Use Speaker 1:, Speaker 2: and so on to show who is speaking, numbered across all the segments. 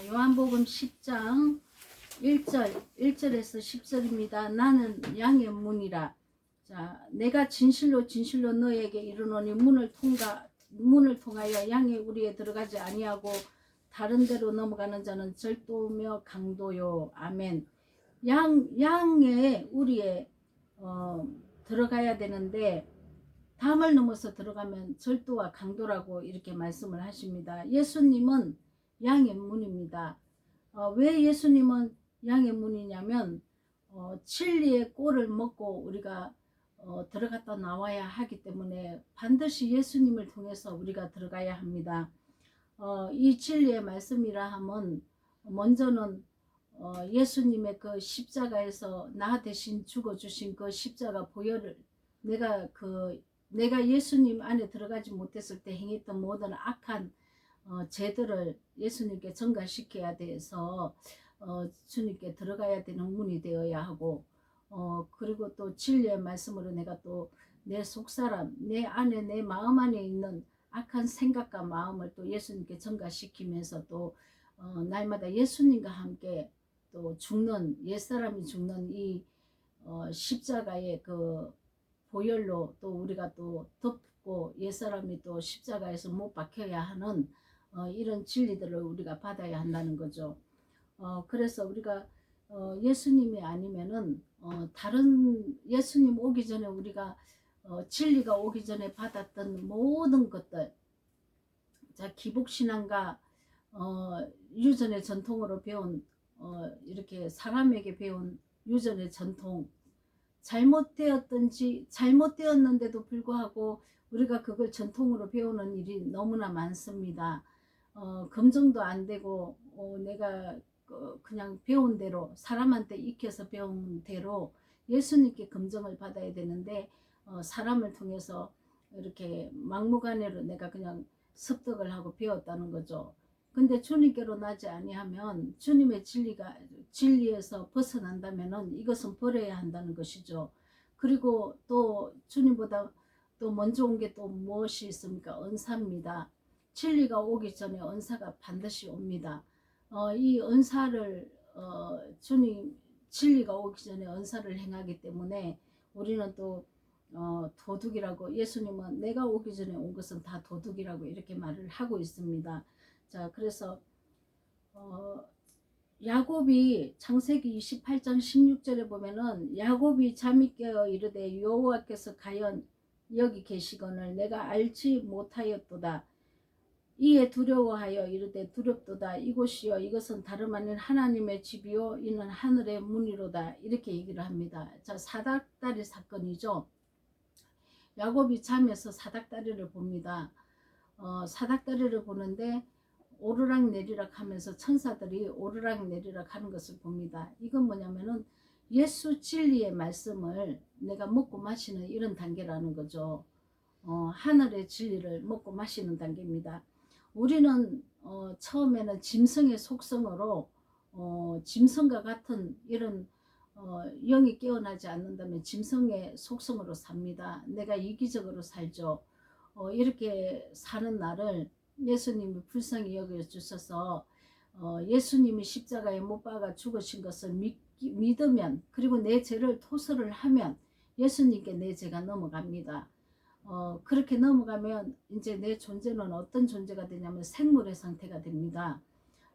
Speaker 1: 요한복음 10장 1절에서 10절입니다. 나는 양의 문이라. 자, 내가 진실로 진실로 너에게 이르노니 문을 통하여 양의 우리에 들어가지 아니하고 다른 데로 넘어가는 자는 절도며 강도요. 아멘. 양의 우리에 들어가야 되는데 담을 넘어서 들어가면 절도와 강도라고 이렇게 말씀을 하십니다. 예수님은 양의 문입니다. 왜 예수님은 양의 문이냐면 진리의 꼴을 먹고 우리가 들어갔다 나와야 하기 때문에 반드시 예수님을 통해서 우리가 들어가야 합니다. 이 진리의 말씀이라 하면 먼저는 예수님의 그 십자가에서 나 대신 죽어주신 그 십자가 보혈을 내가 예수님 안에 들어가지 못했을 때 행했던 모든 악한 죄들을 예수님께 전가시켜야 돼서 주님께 들어가야 되는 문이 되어야 하고 그리고 또 진리의 말씀으로 내가 또 내 속사람 내 안에 내 마음 안에 있는 악한 생각과 마음을 또 예수님께 전가시키면서 또 날마다 예수님과 함께 또 죽는 옛사람이 죽는 이 십자가의 그 보혈로 또 우리가 또 덮고 옛사람이 또 십자가에서 못 박혀야 하는 이런 진리들을 우리가 받아야 한다는 거죠. 그래서 우리가 예수님이 아니면은 다른 예수님 오기 전에 우리가 진리가 오기 전에 받았던 모든 것들, 자 기복신앙과 유전의 전통으로 배운 이렇게 사람에게 배운 유전의 전통 잘못되었는데도 불구하고 우리가 그걸 전통으로 배우는 일이 너무나 많습니다. 검증도 안 되고 내가 그냥 배운 대로 사람한테 익혀서 배운 대로 예수님께 검증을 받아야 되는데 사람을 통해서 이렇게 막무가내로 내가 그냥 습득을 하고 배웠다는 거죠. 근데 주님께로 나지 아니하면 주님의 진리에서 벗어난다면은 이것은 버려야 한다는 것이죠. 그리고 또 주님보다 또 먼저 온 게 또 무엇이 있습니까? 은사입니다. 진리가 오기 전에 은사가 반드시 옵니다. 이 은사를 주님 진리가 오기 전에 은사를 행하기 때문에 우리는 또 도둑이라고 예수님은 내가 오기 전에 온 것은 다 도둑이라고 이렇게 말을 하고 있습니다. 자, 그래서 야곱이 창세기 28장 16절에 보면은 야곱이 잠이 깨어 이르되 여호와께서 과연 여기 계시거늘 내가 알지 못하였도다. 이에 두려워하여 이르되 두렵도다. 이곳이여 이것은 다름 아닌 하나님의 집이요 이는 하늘의 문이로다. 이렇게 얘기를 합니다. 자, 사닥다리 사건이죠. 야곱이 잠에서 사닥다리를 봅니다. 사닥다리를 보는데 오르락 내리락 하면서 천사들이 오르락 내리락 하는 것을 봅니다. 이건 뭐냐면은 예수 진리의 말씀을 내가 먹고 마시는 이런 단계라는 거죠. 하늘의 진리를 먹고 마시는 단계입니다. 우리는 처음에는 짐승의 속성으로 짐승과 같은 이런 영이 깨어나지 않는다면 짐승의 속성으로 삽니다. 내가 이기적으로 살죠. 이렇게 사는 나를 예수님이 불쌍히 여겨주셔서 예수님이 십자가에 못 박아 죽으신 것을 믿으면 그리고 내 죄를 토설을 하면 예수님께 내 죄가 넘어갑니다. 그렇게 넘어가면 이제 내 존재는 어떤 존재가 되냐면 생물의 상태가 됩니다.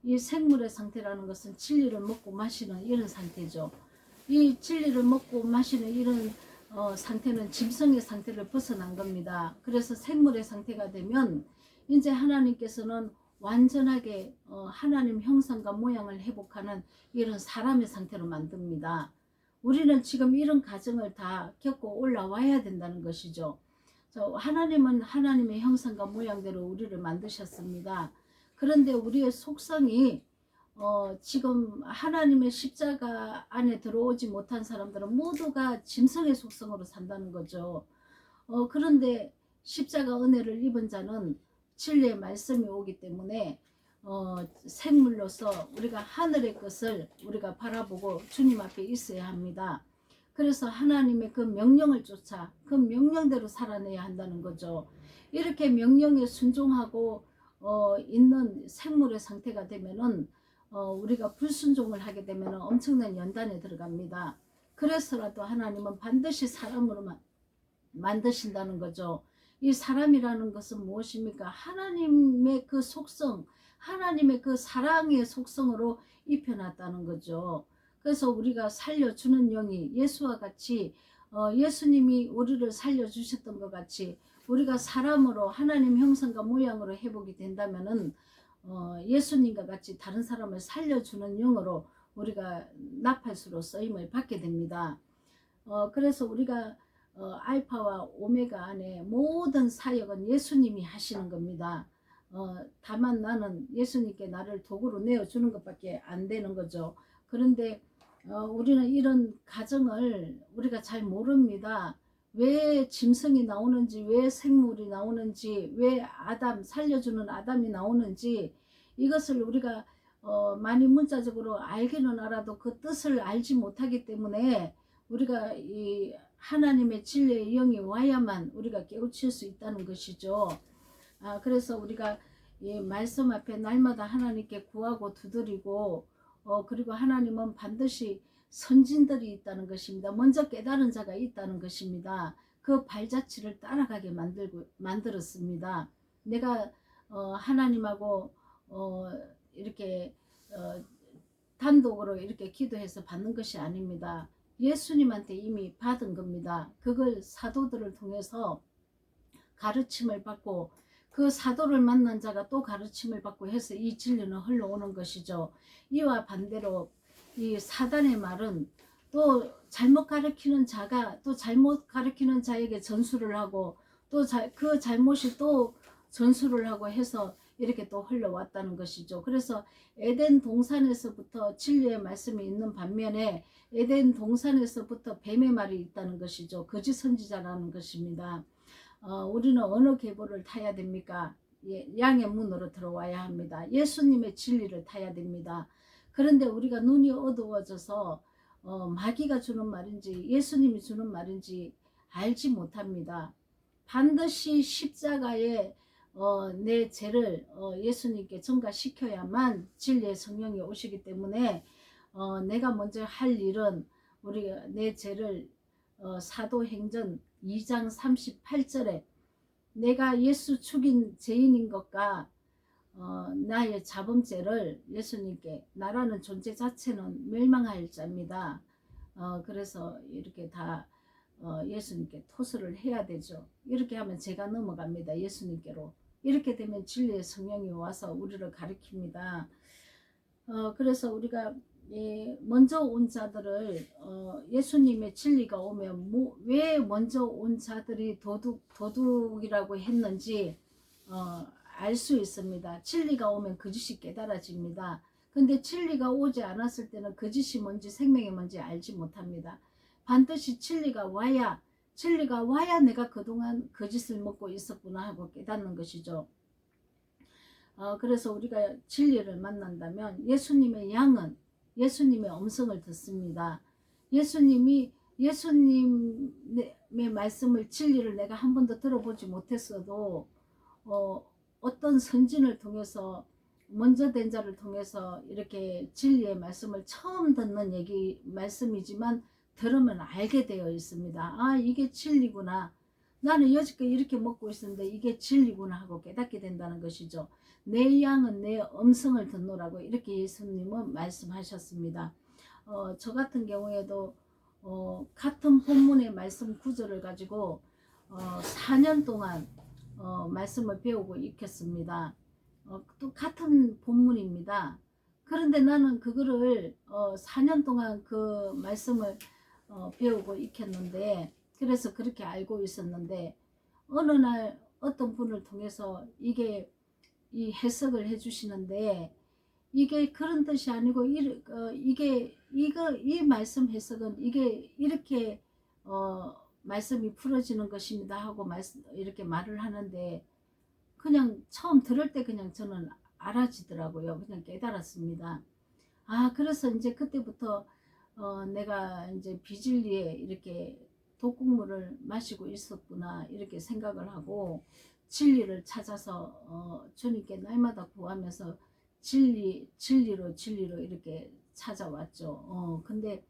Speaker 1: 이 생물의 상태라는 것은 진리를 먹고 마시는 이런 상태죠. 이 진리를 먹고 마시는 이런 상태는 짐승의 상태를 벗어난 겁니다. 그래서 생물의 상태가 되면 이제 하나님께서는 완전하게 하나님 형상과 모양을 회복하는 이런 사람의 상태로 만듭니다. 우리는 지금 이런 과정을 다 겪고 올라와야 된다는 것이죠. 하나님은 하나님의 형상과 모양대로 우리를 만드셨습니다. 그런데 우리의 속성이 지금 하나님의 십자가 안에 들어오지 못한 사람들은 모두가 짐승의 속성으로 산다는 거죠. 그런데 십자가 은혜를 입은 자는 진리의 말씀이 오기 때문에 생물로서 우리가 하늘의 것을 우리가 바라보고 주님 앞에 있어야 합니다. 그래서 하나님의 그 명령을 쫓아 그 명령대로 살아내야 한다는 거죠. 이렇게 명령에 순종하고 있는 생물의 상태가 되면은 우리가 불순종을 하게 되면 엄청난 연단에 들어갑니다. 그래서라도 하나님은 반드시 사람으로 만드신다는 거죠. 이 사람이라는 것은 무엇입니까? 하나님의 그 속성, 하나님의 그 사랑의 속성으로 입혀놨다는 거죠. 그래서 우리가 살려주는 영이 예수와 같이 예수님이 우리를 살려주셨던 것 같이 우리가 사람으로 하나님 형상과 모양으로 회복이 된다면은 예수님과 같이 다른 사람을 살려주는 영으로 우리가 나팔수로 쓰임을 받게 됩니다. 그래서 우리가 알파와 오메가 안에 모든 사역은 예수님이 하시는 겁니다. 다만 나는 예수님께 나를 도구로 내어주는 것밖에 안 되는 거죠. 그런데 우리는 이런 가정을 우리가 잘 모릅니다. 왜 짐승이 나오는지, 왜 생물이 나오는지, 왜 살려주는 아담이 나오는지, 이것을 우리가 많이 문자적으로 알기는 알아도 그 뜻을 알지 못하기 때문에 우리가 이 하나님의 진리의 영이 와야만 우리가 깨우칠 수 있다는 것이죠. 그래서 우리가 이 말씀 앞에 날마다 하나님께 구하고 두드리고 그리고 하나님은 반드시 선진들이 있다는 것입니다. 먼저 깨달은 자가 있다는 것입니다. 그 발자취를 따라가게 만들었습니다. 내가 하나님하고 이렇게 단독으로 이렇게 기도해서 받는 것이 아닙니다. 예수님한테 이미 받은 겁니다. 그걸 사도들을 통해서 가르침을 받고 그 사도를 만난 자가 또 가르침을 받고 해서 이 진리는 흘러오는 것이죠. 이와 반대로 이 사단의 말은 또 잘못 가르치는 자가 또 잘못 가르치는 자에게 전수를 하고 또 그 잘못이 또 전수를 하고 해서 이렇게 또 흘러왔다는 것이죠. 그래서 에덴 동산에서부터 진리의 말씀이 있는 반면에 에덴 동산에서부터 뱀의 말이 있다는 것이죠. 거짓 선지자라는 것입니다. 우리는 어느 계보를 타야 됩니까? 양의 문으로 들어와야 합니다. 예수님의 진리를 타야 됩니다. 그런데 우리가 눈이 어두워져서 마귀가 주는 말인지 예수님이 주는 말인지 알지 못합니다. 반드시 십자가에 내 죄를 예수님께 전가시켜야만 진리의 성령이 오시기 때문에 내가 먼저 할 일은 우리가 내 죄를 사도행전 2장 38절에 내가 예수 죽인 죄인인 것과 나의 자범죄를 예수님께 나라는 존재 자체는 멸망할 자입니다. 그래서 이렇게 다 예수님께 토설을 해야 되죠. 이렇게 하면 제가 넘어갑니다. 예수님께로. 이렇게 되면 진리의 성령이 와서 우리를 가리킵니다. 그래서 우리가 먼저 온 자들을 예수님의 진리가 오면 왜 먼저 온 자들이 도둑이라고 했는지 알 수 있습니다. 진리가 오면 거짓이 깨달아집니다. 근데 진리가 오지 않았을 때는 거짓이 뭔지 생명이 뭔지 알지 못합니다. 반드시 진리가 와야 내가 그동안 거짓을 먹고 있었구나 하고 깨닫는 것이죠. 그래서 우리가 진리를 만난다면 예수님의 양은 예수님의 음성을 듣습니다. 예수님의 말씀을 진리를 내가 한 번도 들어보지 못했어도 어떤 선진을 통해서 먼저 된 자를 통해서 이렇게 진리의 말씀을 처음 듣는 말씀이지만 들으면 알게 되어 있습니다. 이게 진리구나. 나는 여지껏 이렇게 먹고 있었는데 이게 진리구나 하고 깨닫게 된다는 것이죠. 내 양은 내 음성을 듣노라고 이렇게 예수님은 말씀하셨습니다. 저 같은 경우에도 같은 본문의 말씀 구절을 가지고 4년 동안 말씀을 배우고 익혔습니다. 또 같은 본문입니다. 그런데 나는 그거를 4년 동안 그 말씀을 배우고 익혔는데 그래서 그렇게 알고 있었는데 어느 날 어떤 분을 통해서 이 해석을 해주시는데 이게 그런 뜻이 아니고 이 말씀 해석은 이게 이렇게 말씀이 풀어지는 것입니다 하고 이렇게 말을 하는데 그냥 처음 들을 때 그냥 저는 알아지더라고요. 그냥 깨달았습니다. 그래서 이제 그때부터 내가 이제 비진리에 이렇게 독국물을 마시고 있었구나 이렇게 생각을 하고 진리를 찾아서 주님께 날마다 구하면서 진리로 이렇게 찾아왔죠. 근데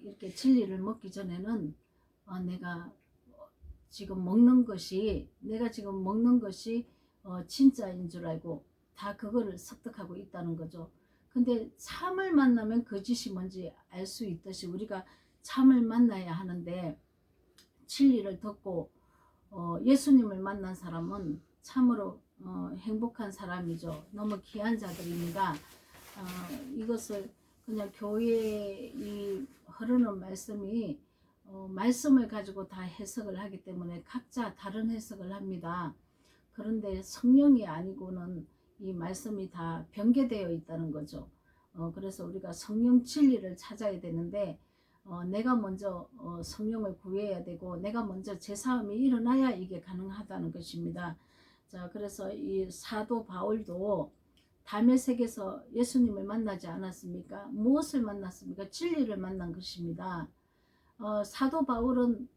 Speaker 1: 이렇게 진리를 먹기 전에는 내가 내가 지금 먹는 것이 진짜인 줄 알고 다 그거를 습득하고 있다는 거죠. 근데 참을 만나면 거짓이 뭔지 알 수 있듯이 우리가 참을 만나야 하는데, 진리를 듣고 예수님을 만난 사람은 참으로 행복한 사람이죠. 너무 귀한 자들입니다. 이것을 그냥 교회에 이 흐르는 말씀이 말씀을 가지고 다 해석을 하기 때문에 각자 다른 해석을 합니다. 그런데 성령이 아니고는 이 말씀이 다 변개되어 있다는 거죠. 그래서 우리가 성령 진리를 찾아야 되는데, 내가 먼저 성령을 구해야 되고 내가 먼저 제사함이 일어나야 이게 가능하다는 것입니다. 자, 그래서 이 사도 바울도 다메섹에서 예수님을 만나지 않았습니까? 무엇을 만났습니까? 진리를 만난 것입니다. 사도 바울은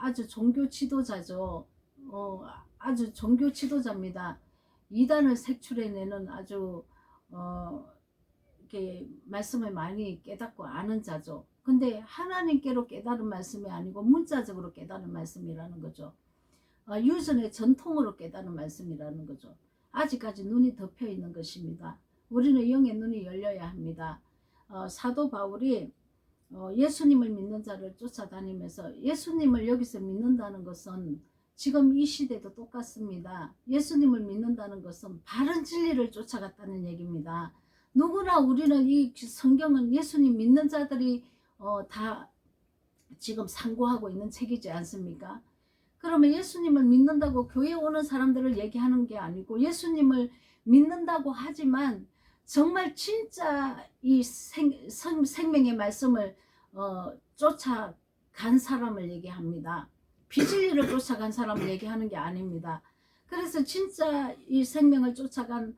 Speaker 1: 아주 종교 지도자죠. 아주 종교 지도자입니다. 이단을 색출해내는 아주 이렇게 말씀을 많이 깨닫고 아는 자죠. 근데 하나님께로 깨달은 말씀이 아니고 문자적으로 깨달은 말씀이라는 거죠. 유전의 전통으로 깨달은 말씀이라는 거죠. 아직까지 눈이 덮여 있는 것입니다. 우리는 영의 눈이 열려야 합니다. 사도 바울이 예수님을 믿는 자를 쫓아다니면서, 예수님을 여기서 믿는다는 것은 지금 이 시대도 똑같습니다. 예수님을 믿는다는 것은 바른 진리를 쫓아갔다는 얘기입니다. 누구나 우리는 이 성경은 예수님 믿는 자들이 다 지금 상고하고 있는 책이지 않습니까? 그러면 예수님을 믿는다고 교회 오는 사람들을 얘기하는 게 아니고, 예수님을 믿는다고 하지만 정말 진짜 이 생명의 말씀을 쫓아간 사람을 얘기합니다. 비진리를 쫓아간 사람을 얘기하는 게 아닙니다. 그래서 진짜 이 생명을 쫓아간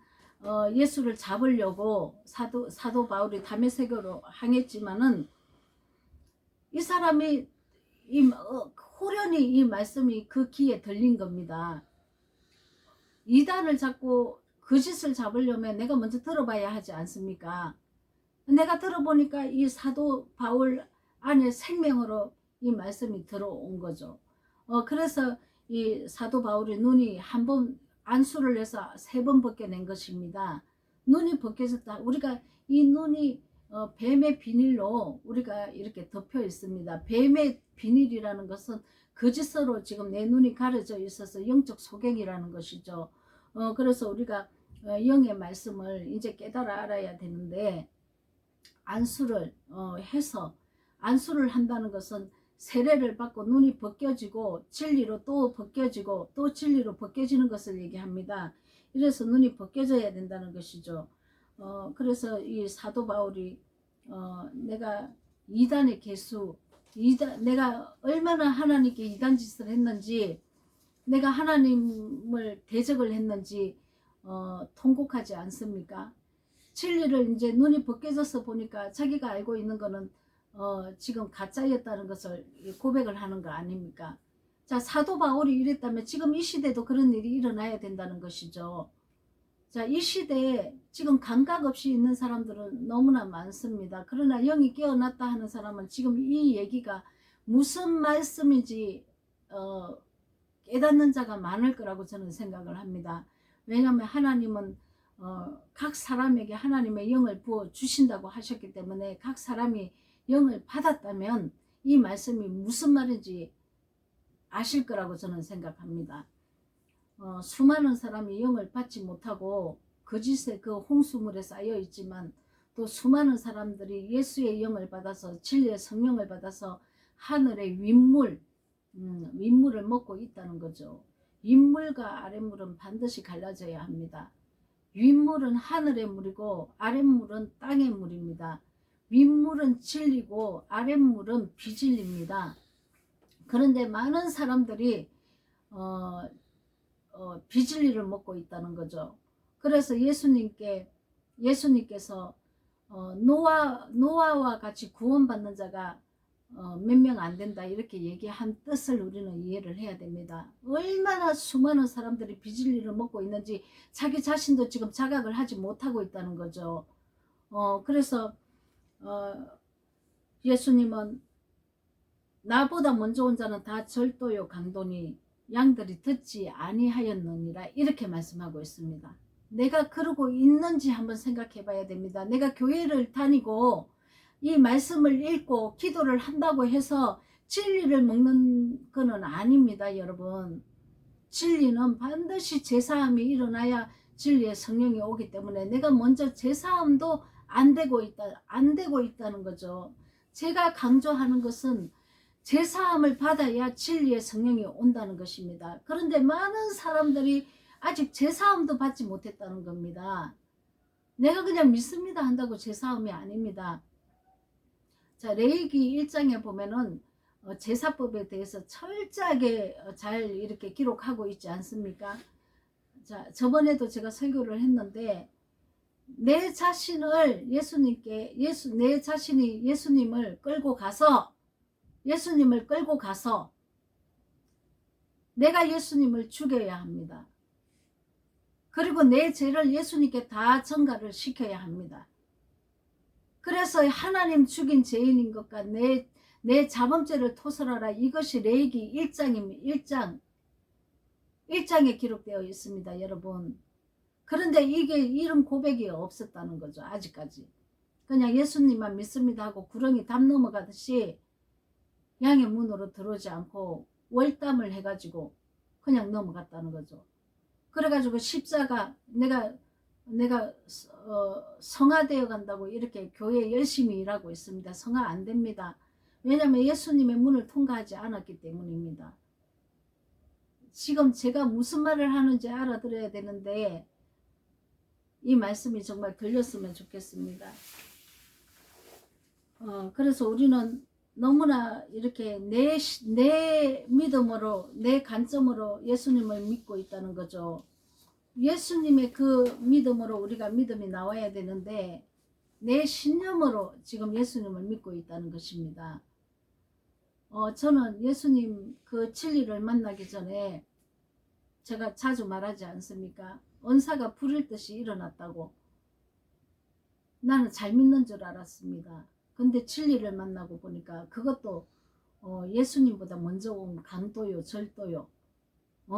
Speaker 1: 예수를 잡으려고 사도 바울이 다메섹으로 향했지만은, 이 사람이 호련히 이 말씀이 그 귀에 들린 겁니다. 이단을 잡고 거짓을 잡으려면 내가 먼저 들어봐야 하지 않습니까? 내가 들어보니까 이 사도 바울 안에 생명으로 이 말씀이 들어온 거죠. 그래서 이 사도 바울의 눈이 한 번 안수를 해서 3번 벗겨낸 것입니다. 눈이 벗겨졌다. 우리가 이 눈이 뱀의 비닐로 우리가 이렇게 덮여 있습니다. 뱀의 비닐이라는 것은 거짓으로 지금 내 눈이 가려져 있어서 영적 소경이라는 것이죠. 그래서 우리가 영의 말씀을 이제 깨달아 알아야 되는데, 안수를 해서, 안수를 한다는 것은 세례를 받고 눈이 벗겨지고 진리로 또 벗겨지고 또 진리로 벗겨지는 것을 얘기합니다. 이래서 눈이 벗겨져야 된다는 것이죠. 그래서 이 사도 바울이 내가 이단의 개수, 내가 얼마나 하나님께 이단 짓을 했는지, 내가 하나님을 대적을 했는지 통곡하지 않습니까? 진리를 이제 눈이 벗겨져서 보니까 자기가 알고 있는 거는 지금 가짜였다는 것을 고백을 하는 거 아닙니까? 자, 사도 바울이 이랬다면 지금 이 시대도 그런 일이 일어나야 된다는 것이죠. 자, 이 시대에 지금 감각 없이 있는 사람들은 너무나 많습니다. 그러나 영이 깨어났다 하는 사람은 지금 이 얘기가 무슨 말씀인지 깨닫는 자가 많을 거라고 저는 생각을 합니다. 왜냐하면 하나님은 각 사람에게 하나님의 영을 부어 주신다고 하셨기 때문에, 각 사람이 영을 받았다면 이 말씀이 무슨 말인지 아실 거라고 저는 생각합니다. 수많은 사람이 영을 받지 못하고 거짓의 그 홍수물에 쌓여 있지만, 또 수많은 사람들이 예수의 영을 받아서, 진리의 성령을 받아서 하늘의 윗물을 먹고 있다는 거죠. 윗물과 아랫물은 반드시 갈라져야 합니다. 윗물은 하늘의 물이고 아랫물은 땅의 물입니다. 윗물은 진리고 아랫물은 비진리입니다. 그런데 많은 사람들이 비진리를 먹고 있다는 거죠. 그래서 예수님께서 노아와 같이 구원받는 자가 몇 명 안 된다 이렇게 얘기한 뜻을 우리는 이해를 해야 됩니다. 얼마나 수많은 사람들이 비진리를 먹고 있는지 자기 자신도 지금 자각을 하지 못하고 있다는 거죠. 그래서 예수님은 나보다 먼저 온 자는 다 절도요 강도니 양들이 듣지 아니하였느니라 이렇게 말씀하고 있습니다. 내가 그러고 있는지 한번 생각해 봐야 됩니다. 내가 교회를 다니고 이 말씀을 읽고 기도를 한다고 해서 진리를 먹는 것은 아닙니다. 여러분, 진리는 반드시 제사함이 일어나야 진리의 성령이 오기 때문에 내가 먼저 제사함도 안 되고 있다는 거죠. 제가 강조하는 것은 제사함을 받아야 진리의 성령이 온다는 것입니다. 그런데 많은 사람들이 아직 제사함도 받지 못했다는 겁니다. 내가 그냥 믿습니다 한다고 제사함이 아닙니다. 자, 레위기 1장에 보면은 제사법에 대해서 철저하게 잘 이렇게 기록하고 있지 않습니까? 자, 저번에도 제가 설교를 했는데 내 자신이 예수님을 끌고 가서 내가 예수님을 죽여야 합니다. 그리고 내 죄를 예수님께 다 전가를 시켜야 합니다. 그래서 하나님 죽인 죄인인 것과 내 자범죄를 토설하라. 이것이 레위기 1장입니다. 1장에 기록되어 있습니다. 여러분. 그런데 이런 고백이 없었다는 거죠. 아직까지. 그냥 예수님만 믿습니다 하고 구렁이 담 넘어가듯이 양의 문으로 들어오지 않고 월담을 해가지고 그냥 넘어갔다는 거죠. 그래가지고 십자가 내가 성화되어 간다고 이렇게 교회 열심히 일하고 있습니다. 성화 안 됩니다. 왜냐하면 예수님의 문을 통과하지 않았기 때문입니다. 지금 제가 무슨 말을 하는지 알아들어야 되는데 이 말씀이 정말 들렸으면 좋겠습니다. 그래서 우리는 너무나 이렇게 내 믿음으로 내 관점으로 예수님을 믿고 있다는 거죠. 예수님의 그 믿음으로 우리가 믿음이 나와야 되는데 내 신념으로 지금 예수님을 믿고 있다는 것입니다. 저는 예수님 그 진리를 만나기 전에 제가 자주 말하지 않습니까? 은사가 불일 듯이 일어났다고. 나는 잘 믿는 줄 알았습니다. 근데 진리를 만나고 보니까 그것도 예수님보다 먼저 온 강도요 절도요.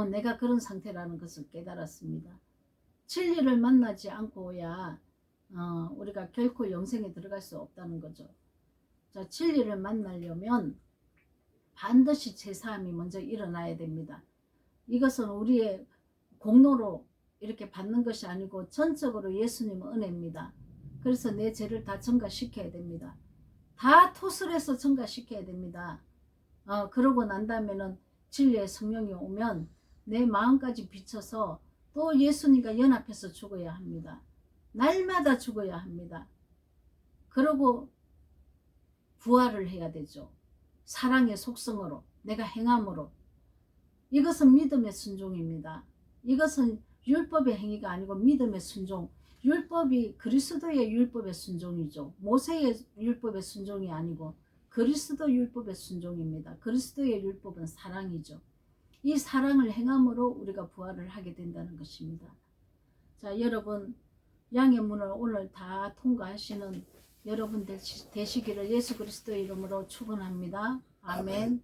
Speaker 1: 내가 그런 상태라는 것을 깨달았습니다. 진리를 만나지 않고야 우리가 결코 영생에 들어갈 수 없다는 거죠. 자, 진리를 만나려면 반드시 제사함이 먼저 일어나야 됩니다. 이것은 우리의 공로로 이렇게 받는 것이 아니고 전적으로 예수님의 은혜입니다. 그래서 내 죄를 다 전가시켜야 됩니다. 다 토설해서 전가시켜야 됩니다. 그러고 난 다음에는 진리의 성령이 오면 내 마음까지 비춰서 또 예수님과 연합해서 죽어야 합니다. 날마다 죽어야 합니다. 그러고 부활을 해야 되죠. 사랑의 속성으로, 내가 행함으로. 이것은 믿음의 순종입니다. 이것은 율법의 행위가 아니고 믿음의 순종. 율법이 그리스도의 율법의 순종이죠. 모세의 율법의 순종이 아니고 그리스도 율법의 순종입니다. 그리스도의 율법은 사랑이죠. 이 사랑을 행함으로 우리가 부활을 하게 된다는 것입니다. 자, 여러분, 양의 문을 오늘 다 통과하시는 여러분 되시기를 예수 그리스도의 이름으로 축원합니다. 아멘.